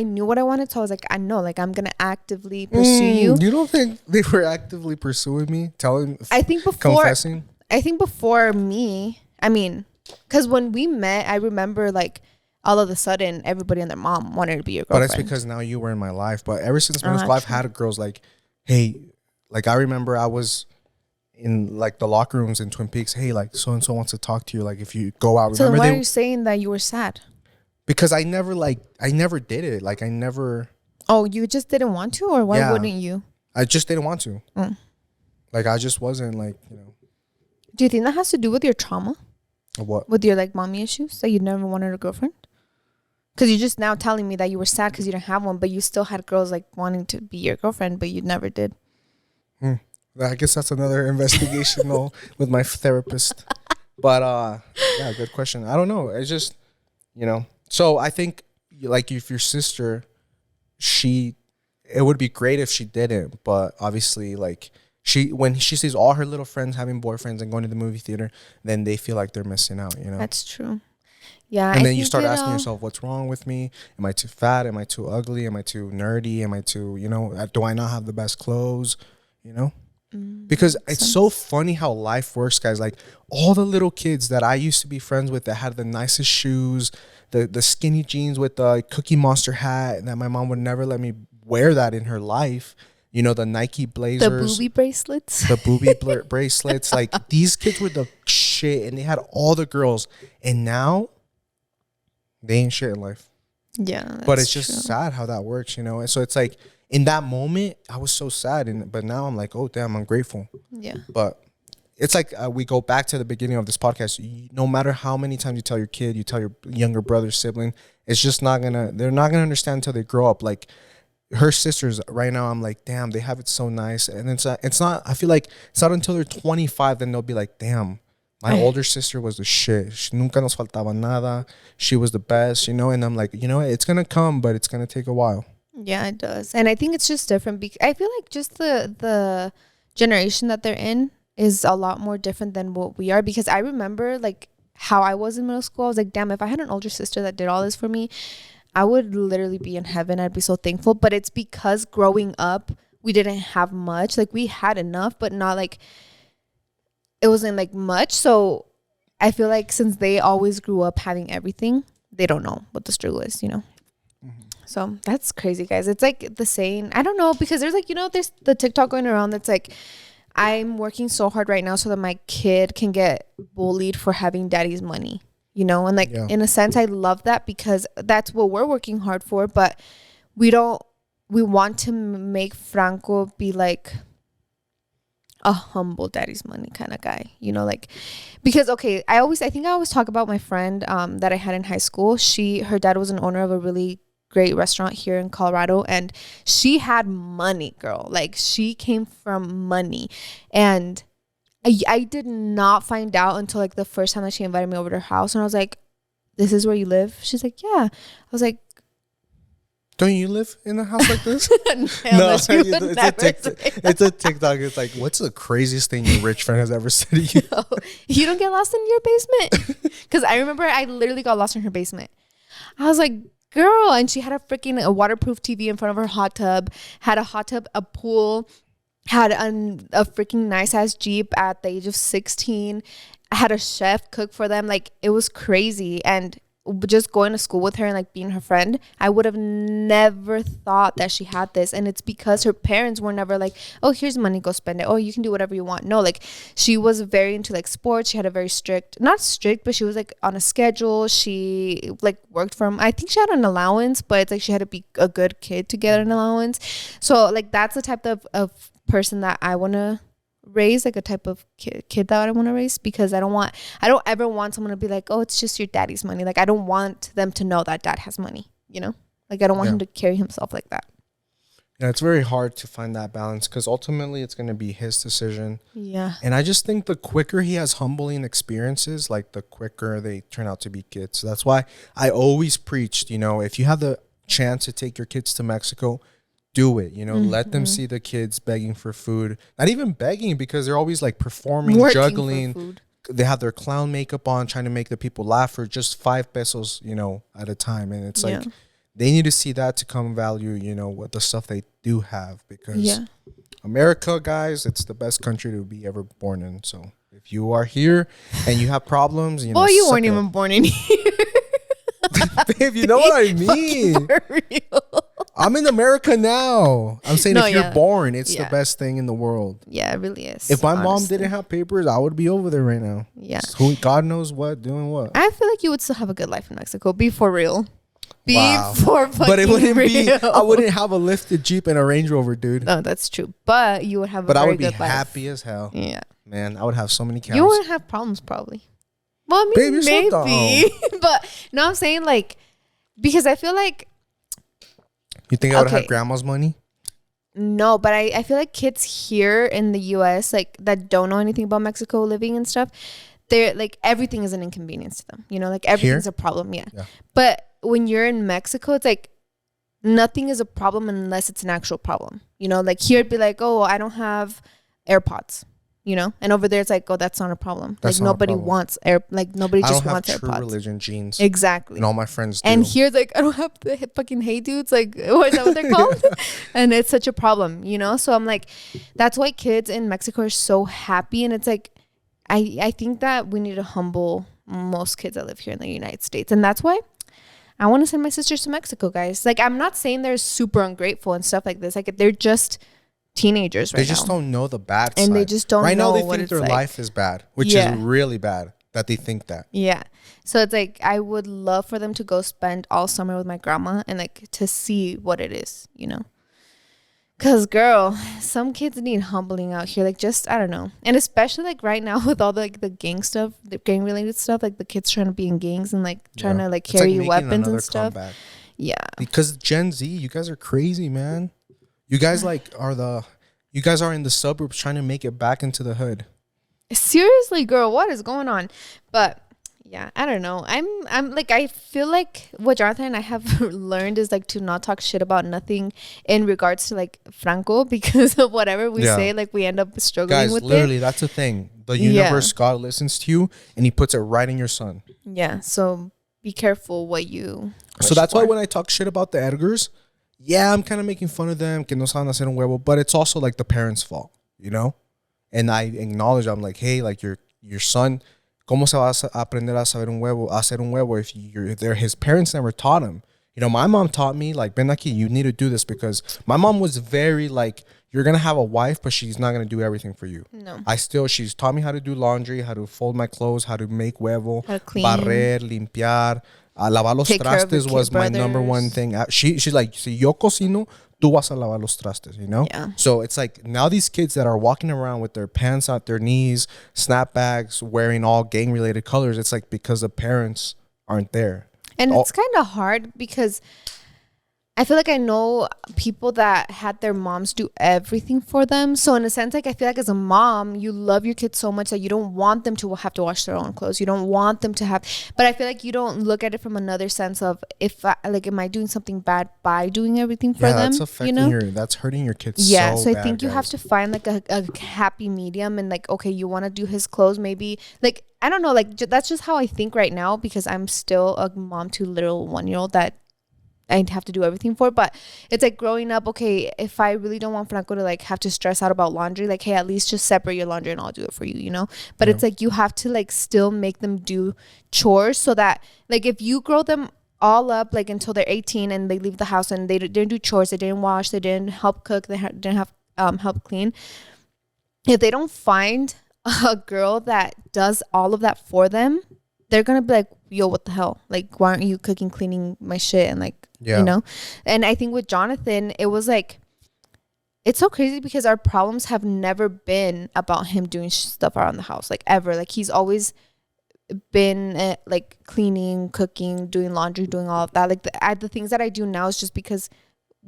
knew what I wanted. So I was like, I know, like I'm going to actively pursue you. You don't think they were actively pursuing me? Confessing? I think before me, I mean, because when we met, I remember like, all of a sudden, everybody and their mom wanted to be your girlfriend. But it's because now you were in my life. But ever since middle school, I've had girls like, hey, like I remember I was in like the locker rooms in Twin Peaks. Hey, like so and so wants to talk to you. Like if you go out. So then why are you saying that you were sad? Because I never did it. Like I never. Oh, you just didn't want to, or why wouldn't you? I just didn't want to. Like I just wasn't like, you know. Do you think that has to do with your trauma? What? With your like mommy issues, that you never wanted a girlfriend? Because you're just now telling me that you were sad because you didn't have one, but you still had girls like wanting to be your girlfriend, but you never did. I guess that's another investigation with my therapist. But yeah, good question. I don't know. It's just, you know. So I think like if your sister, it would be great if she didn't, but obviously like when she sees all her little friends having boyfriends and going to the movie theater, then they feel like they're missing out, you know. That's true. Yeah. And then you start asking yourself, what's wrong with me? Am I too fat? Am I too ugly? Am I too nerdy? Am I too, you know, do I not have the best clothes? You know? Because it's so funny how life works, guys. Like all the little kids that I used to be friends with that had the nicest shoes, the skinny jeans with the Cookie Monster hat, and that my mom would never let me wear that in her life. You know, the Nike Blazers. The booby bracelets. The booby bracelets. Like these kids were the shit, and they had all the girls. And now they ain't shit in life. Yeah. But it's just sad how that works, you know? And so it's like, in that moment, I was so sad, but now I'm like, oh damn, I'm grateful. Yeah. But it's like we go back to the beginning of this podcast. No matter how many times you tell your kid, you tell your younger brother, sibling, it's just they're not gonna understand until they grow up. Like her sisters right now, I'm like, damn, they have it so nice. And it's not. I feel like it's not until they're 25 then they'll be like, damn, my older sister was the shit. She nunca nos faltaba nada. She was the best, you know. And I'm like, you know, it's gonna come, but it's gonna take a while. Yeah, it does. And I think it's just different because I feel like just the generation that they're in is a lot more different than what we are, because I remember like how I was in middle school. I was like, damn, if I had an older sister that did all this for me, I would literally be in heaven. I'd be so thankful. But it's because growing up, we didn't have much. Like we had enough, but not like, it wasn't like much. So I feel like since they always grew up having everything, they don't know what the struggle is, you know? So that's crazy, guys. It's like the saying, I don't know, because there's like, you know, there's the TikTok going around that's like, I'm working so hard right now so that my kid can get bullied for having daddy's money, you know? And like, in a sense, I love that because that's what we're working hard for. But we want to make Franco be like a humble daddy's money kind of guy, you know? Like, because, okay, I think I always talk about my friend that I had in high school. Her dad was an owner of a really great restaurant here in Colorado, and she had money, girl. Like she came from money, and I did not find out until like the first time that she invited me over to her house, and I was like, this is where you live? She's like, yeah. I was like, don't you live in a house like this? No, it's a TikTok. It's like, what's the craziest thing your rich friend has ever said to you? No, you don't get lost in your basement? Because I remember I literally got lost in her basement. I was like, girl, and she had a waterproof TV in front of her hot tub, had a hot tub, a pool, had a freaking nice ass Jeep at the age of 16, had a chef cook for them. Like it was crazy. And just going to school with her and like being her friend, I would have never thought that she had this. And it's because her parents were never like, oh, here's money, go spend it, oh, you can do whatever you want. No, like she was very into like sports. She had a very not strict, but she was like on a schedule. She like worked from, I think she had an allowance, but it's like she had to be a good kid to get an allowance. So like that's the type of person that I want to raise, like a type of kid that I want to raise, because I don't ever want someone to be like, oh, it's just your daddy's money. Like I don't want them to know that dad has money, you know? Like I don't want him to carry himself like that. Yeah, it's very hard to find that balance because ultimately it's going to be his decision. Yeah. And I just think the quicker he has humbling experiences, like the quicker they turn out to be kids. So that's why I always preached, you know, if you have the chance to take your kids to Mexico, do it, you know, let them see the kids begging for food. Not even begging, because they're always like performing, working, juggling. They have their clown makeup on, trying to make the people laugh for just 5 pesos, you know, at a time. And it's like, they need to see that to come value, you know, what the stuff they do have. Because America, guys, it's the best country to be ever born in. So if you are here and you have problems, you know, you weren't even born in here. Babe, you know what I mean? For real. I'm in America now. I'm saying if you're born, it's the best thing in the world. Yeah, it really is. If my mom didn't have papers, I would be over there right now. Yeah. God knows what, doing what. I feel like you would still have a good life in Mexico. Be for real. For fucking but it wouldn't real. I wouldn't have a lifted Jeep and a Range Rover, dude. No, that's true. But you would have I would be happy as hell. Yeah. Man, I would have so many cows. You wouldn't have problems probably. Well, I mean, babe, maybe. But no, I'm saying like, because I feel like, you think I would have grandma's money? No, but I feel like kids here in the US, like that don't know anything about Mexico living and stuff, they're like, everything is an inconvenience to them. You know, like everything's a problem. Yeah. But when you're in Mexico, it's like nothing is a problem unless it's an actual problem. You know, like here it'd be like, oh, I don't have AirPods. you know? And over there, it's like, oh, that's not a problem. That's like, not a nobody problem. wants nobody I just don't wants have true AirPods. religion genes. Exactly. And all my friends do. And here, like, I don't have the fucking hey dudes. Like, what is that what they're called? And it's such a problem, you know? So I'm like, that's why kids in Mexico are so happy. And it's like, I think that we need to humble most kids that live here in the United States. And that's why I want to send my sisters to Mexico, guys. Like, I'm not saying they're super ungrateful and stuff like this. Like, they're just teenagers right now. They just don't know the bad side. And they just don't know. Right now, they what think it's their like. life is bad, which is really bad that they think that. Yeah. So it's like, I would love for them to go spend all summer with my grandma and like to see what it is, you know? Because, girl, some kids need humbling out here. Like, just, I don't know. And especially, like, right now with all the, like, the gang stuff, the gang-related stuff, like, the kids trying to be in gangs and, like, trying to, like, carry weapons and stuff. Comeback. Yeah. Because Gen Z, you guys are crazy, man. You guys, like, you guys are in the suburbs trying to make it back into the hood. Seriously, girl, what is going on? But yeah, I don't know. I'm like, I feel like what Jonathan and I have learned is like to not talk shit about nothing in regards to like Franco, because of whatever we say, like we end up struggling with literally, it. that's the thing. The universe, God listens to you and he puts it right in your son. Yeah. So be careful what you So that's why when I talk shit about the Edgars, yeah, I'm kind of making fun of them, que no saben hacer un huevo, but it's also like the parents' fault, you know? And I acknowledge, I'm like, hey, like your son, ¿cómo se va a aprender a saber un huevo, a hacer un huevo if you're there? His parents never taught him. You know, my mom taught me, like, ven aquí, you need to do this, because my mom was very like, you're going to have a wife, but she's not going to do everything for you. No. She's taught me how to do laundry, how to fold my clothes, how to make huevo, how to clean, barrer, limpiar, lavar los trastes was my number one thing. She's like, si yo cocino, tú vas a lavar los trastes, you know? Yeah. So it's like now these kids that are walking around with their pants out their knees, snapbacks, wearing all gang-related colors, it's like because the parents aren't there. And it's kind of hard because I feel like I know people that had their moms do everything for them. So in a sense, like I feel like as a mom, you love your kids so much that you don't want them to have to wash their own clothes. You don't want them to have, but I feel like you don't look at it from another sense of am I doing something bad by doing everything for them? That's affecting that's hurting your kids. Yeah. So I think you have to find like a happy medium and like, okay, you want to do his clothes, maybe like, I don't know, like that's just how I think right now, because I'm still a mom to little 1-year-old that I have to do everything for. But it's like growing up, okay, if I really don't want Franco to like have to stress out about laundry, like, hey, at least just separate your laundry and I'll do it for you, you know? But it's like you have to like still make them do chores, so that like if you grow them all up like until they're 18 and they leave the house and they didn't do chores, they didn't wash, they didn't help cook, they didn't have help clean, if they don't find a girl that does all of that for them, they're gonna be like, yo, what the hell? Like, why aren't you cooking, cleaning my shit? And like, you know? And I think with Jonathan, it was like, it's so crazy because our problems have never been about him doing stuff around the house, like ever. Like he's always been like cleaning, cooking, doing laundry, doing all of that. Like the things that I do now is just because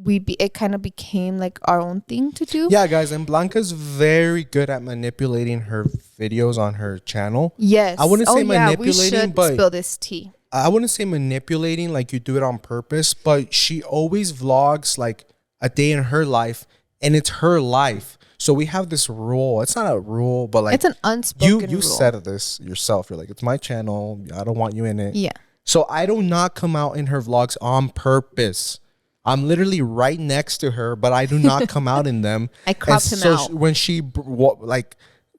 it kind of became like our own thing to do. Yeah, guys, and Blanca's very good at manipulating her videos on her channel. Yes. I wouldn't say manipulating, we should but spill this tea. I wouldn't say manipulating like you do it on purpose, but she always vlogs like a day in her life, and it's her life. So we have this rule. It's not a rule, but like it's an unspoken rule. You said this yourself. You're like, it's my channel. I don't want you in it. Yeah. So I do not come out in her vlogs on purpose. I'm literally right next to her, but I do not come out in them. I crop him out. When she like,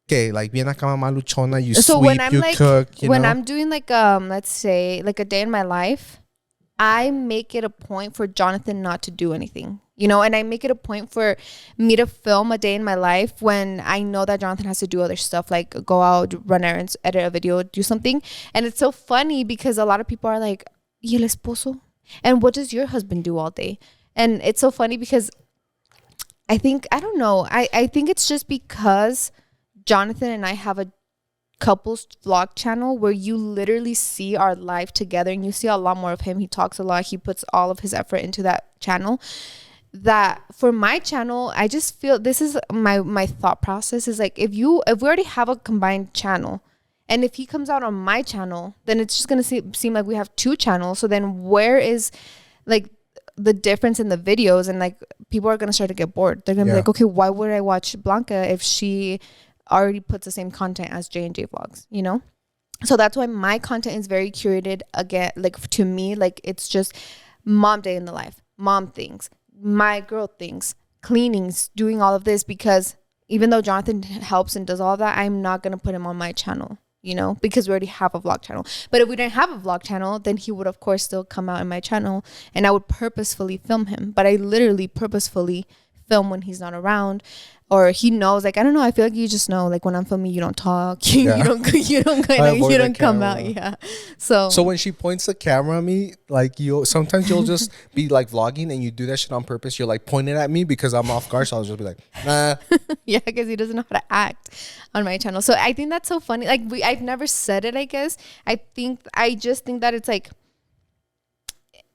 okay, like bien acá mamá luchona, you so sweep, when I'm you like, cook. When I'm doing like let's say like a day in my life, I make it a point for Jonathan not to do anything, you know, and I make it a point for me to film a day in my life when I know that Jonathan has to do other stuff, like go out, run errands, edit a video, do something. And it's so funny because a lot of people are like, ¿y el esposo? And what does your husband do all day? And it's so funny because I think, I don't know, I think it's just because Jonathan and I have a couples vlog channel where you literally see our life together and you see a lot more of him. He talks a lot. He puts all of his effort into that channel. That for my channel, I just feel this is my thought process is like, if we already have a combined channel, and if he comes out on my channel, then it's just going to seem like we have two channels. So then where is like the difference in the videos? And like people are going to start to get bored. They're going to be like, okay, why would I watch Blanca if she already puts the same content as J&J vlogs, you know? So that's why my content is very curated. Again, like to me, like it's just mom day in the life, mom things, my girl things, cleanings, doing all of this, because even though Jonathan helps and does all of that, I'm not going to put him on my channel, you know, because we already have a vlog channel. But if we didn't have a vlog channel, then he would of course still come out in my channel, and I would purposefully film him. But I literally purposefully film when he's not around, or he knows, like, I don't know, I feel like you just know, like when I'm filming, you don't talk, you don't come out. Yeah. So when she points the camera at me, like sometimes you'll just be like vlogging and you do that shit on purpose. You're like pointing at me because I'm off guard, so I'll just be like, nah. Yeah, because he doesn't know how to act on my channel. So I think that's so funny. Like I've never said it, I guess. I just think that it's like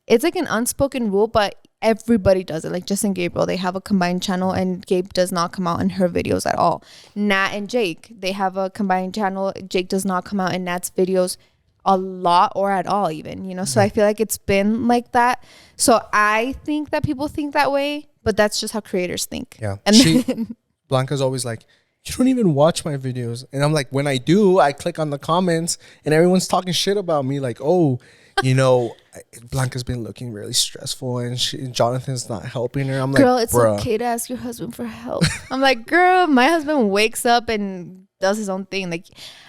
an unspoken rule, but everybody does it. Like Jess and Gabriel, they have a combined channel, and Gabe does not come out in her videos at all. Nat and Jake, they have a combined channel. Jake does not come out in Nat's videos a lot or at all, even, you know. So I feel like it's been like that. So I think that people think that way, but that's just how creators think. Yeah. And then Blanca's always like, you don't even watch my videos. And I'm like, when I do, I click on the comments and everyone's talking shit about me. Like, oh, you know, Blanca's been looking really stressful and Jonathan's not helping her. I'm girl, like, it's bruh. okay to ask your husband for help. I'm like, girl, my husband wakes up and does his own thing. Like,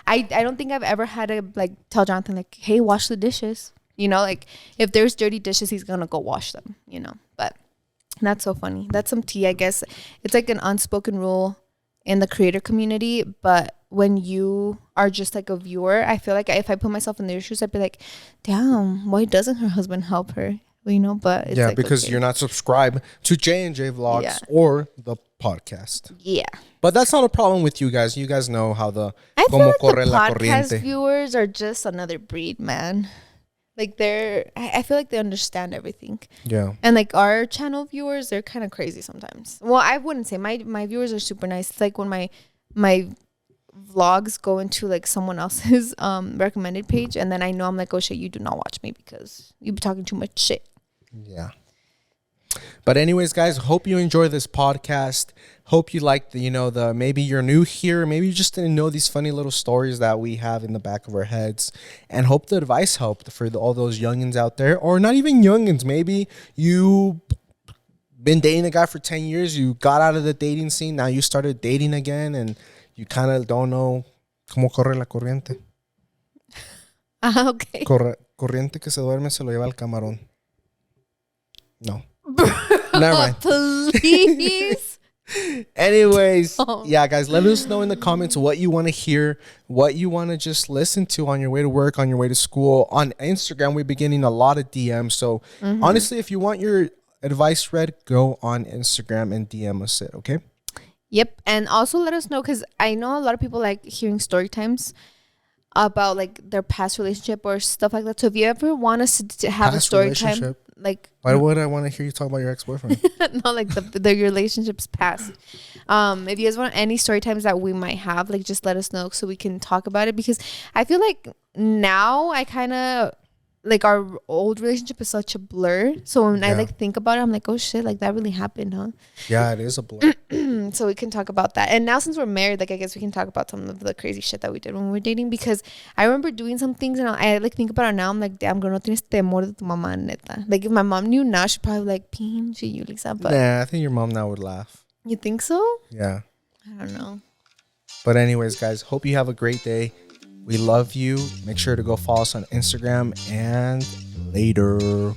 I don't think I've ever had to like tell Jonathan like, hey, wash the dishes. You know, like if there's dirty dishes, he's gonna go wash them, you know. But that's so funny. That's some tea, I guess. It's like an unspoken rule in the creator community, but when you are just like a viewer, I feel like if I put myself in their shoes, I'd be like, damn, why doesn't her husband help her? Well, you know, but it's like, because okay. you're not subscribed to J&J Vlogs or the podcast. Yeah. But that's not a problem with you guys. You guys know how I feel like corre the la podcast corriente. viewers are just another breed, man. Like I feel like they understand everything. Yeah. And like our channel viewers, they're kind of crazy sometimes. Well, I wouldn't say my viewers are super nice. It's like when my vlogs go into like someone else's recommended page, and then I know I'm like, oh shit, you do not watch me because you be talking too much shit. Yeah. But anyways, guys, hope you enjoy this podcast. Hope you like the maybe you're new here, maybe you just didn't know these funny little stories that we have in the back of our heads, and hope the advice helped for all those youngins out there, or not even youngins. Maybe you been dating a guy for 10 years, you got out of the dating scene, now you started dating again, and you kind of don't know cómo corre la corriente. Okay. Corriente que se duerme se lo lleva el camarón. No. Never mind. Please. Anyways, yeah, guys, let us know in the comments what you want to hear, what you want to just listen to on your way to work, on your way to school. On Instagram, we're beginning a lot of DMs. So honestly, if you want your advice read, go on Instagram and DM us it, okay? Yep. And also let us know, because I know a lot of people like hearing story times about like their past relationship or stuff like that. So if you ever want us to have a story time, like, why would I want to hear you talk about your ex-boyfriend? not like the relationships past. If you guys want any story times that we might have, like, just let us know so we can talk about it, because I feel like now I kind of like our old relationship is such a blur. So when I like think about it, I'm like, oh shit, like that really happened, huh? Yeah, it is a blur. So we can talk about that. And now since we're married, like I guess we can talk about some of the crazy shit that we did when we were dating, because I remember doing some things and I like think about it now. I'm like, damn, girl, no tienes temor de tu mamá, neta. Like if my mom knew now, she'd probably be like, pinche Yulisa. But nah, I think your mom now would laugh. You think so? Yeah. I don't know. But anyways, guys, hope you have a great day. We love you. Make sure to go follow us on Instagram, and later.